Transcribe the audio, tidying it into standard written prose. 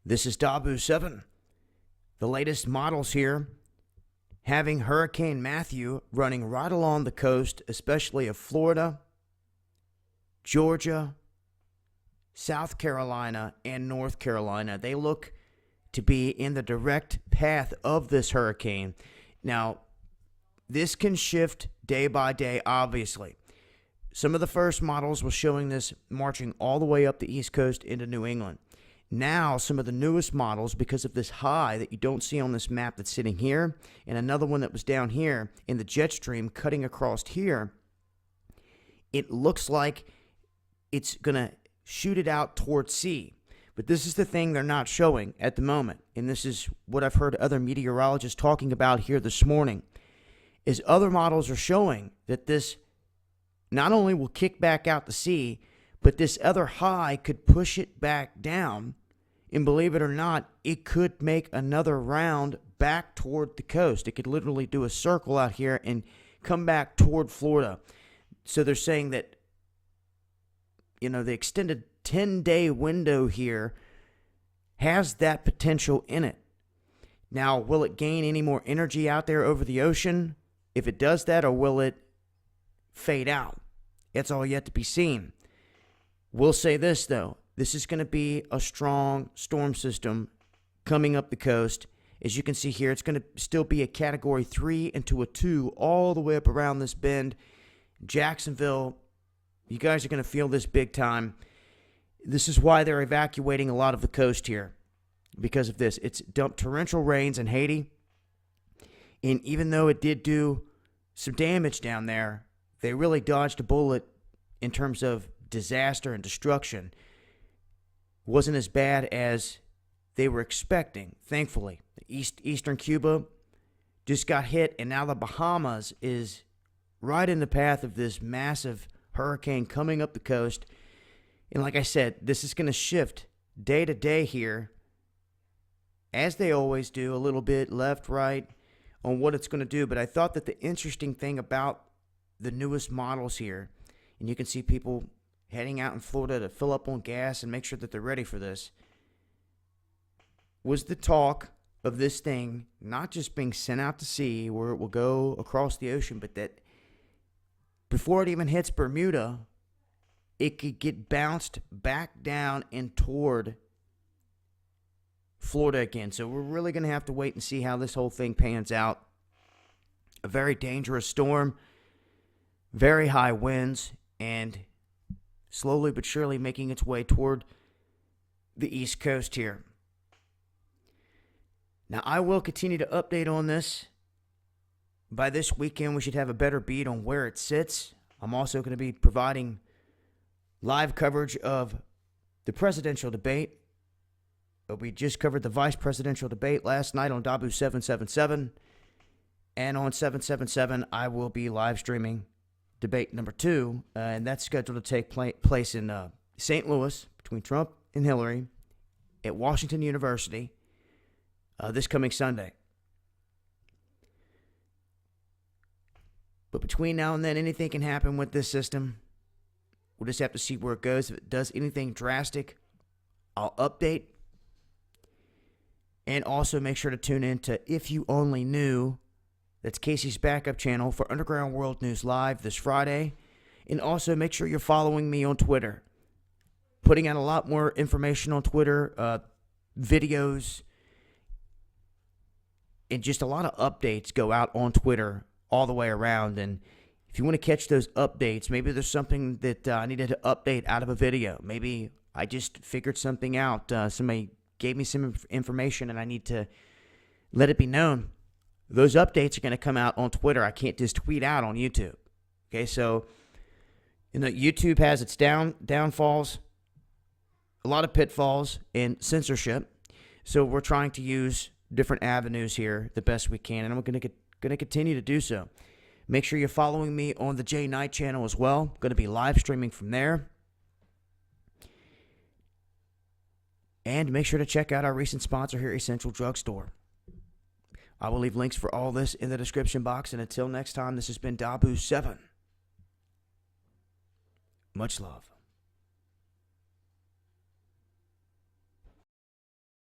This is Dabu 7. The latest models here having Hurricane Matthew running right along the coast, especially of Florida, Georgia, South Carolina, and North Carolina. They look to be in the direct path of this hurricane. Now, this can shift day by day, obviously. Some of the first models were showing this marching all the way up the East Coast into New England. Now, some of the newest models, because of this high that you don't see on this map that's sitting here, and another one that was down here in the jet stream cutting across here, it looks like it's going to shoot it out towards sea. But this is the thing they're not showing at the moment, and this is what I've heard other meteorologists talking about here this morning, is other models are showing that this not only will kick back out to sea, but this other high could push it back down, and believe it or not, it could make another round back toward the coast. It could literally do a circle out here and come back toward Florida. So they're saying that, the extended 10-day window here has that potential in it. Now, will it gain any more energy out there over the ocean if it does that, or will it fade out? It's all yet to be seen. We'll say this, though. This is going to be a strong storm system coming up the coast. As you can see here, it's going to still be a Category 3 into a 2 all the way up around this bend. Jacksonville, you guys are going to feel this big time. This is why they're evacuating a lot of the coast here, because of this. It's dumped torrential rains in Haiti, and even though it did do some damage down there, they really dodged a bullet in terms of disaster and destruction. Wasn't as bad as they were expecting, thankfully. Eastern Cuba just got hit, and now the Bahamas is right in the path of this massive hurricane coming up the coast. And like I said, this is going to shift day to day here, as they always do, a little bit left, right, on what it's going to do. But I thought that the interesting thing about the newest models here, and you can see people heading out in Florida to fill up on gas and make sure that they're ready for this, was the talk of this thing not just being sent out to sea where it will go across the ocean, but that before it even hits Bermuda, it could get bounced back down and toward Florida again. So we're really going to have to wait and see how this whole thing pans out. A very dangerous storm, very high winds, and slowly but surely making its way toward the East Coast here. Now, I will continue to update on this. By this weekend, we should have a better beat on where it sits. I'm also going to be providing live coverage of the presidential debate. We just covered the vice presidential debate last night on Dabu 777. And on 777, I will be live streaming debate number 2, and that's scheduled to take place in St. Louis between Trump and Hillary at Washington University this coming Sunday. But between now and then, anything can happen with this system. We'll just have to see where it goes. If it does anything drastic, I'll update. And also make sure to tune in to If You Only Knew. That's Casey's backup channel for Underground World News Live this Friday. And also make sure you're following me on Twitter. Putting out a lot more information on Twitter, videos, and just a lot of updates go out on Twitter all the way around. And if you want to catch those updates, maybe there's something that I needed to update out of a video. Maybe I just figured something out. Somebody gave me some information and I need to let it be known. Those updates are going to come out on Twitter. I can't just tweet out on YouTube. Okay, so YouTube has its downfalls, a lot of pitfalls, and censorship. So we're trying to use different avenues here the best we can, and I'm going to continue to do so. Make sure you're following me on the J Knight channel as well. I'm going to be live streaming from there. And make sure to check out our recent sponsor here, Essential Drugstore. I will leave links for all this in the description box. And until next time, this has been Dabu 7. Much love.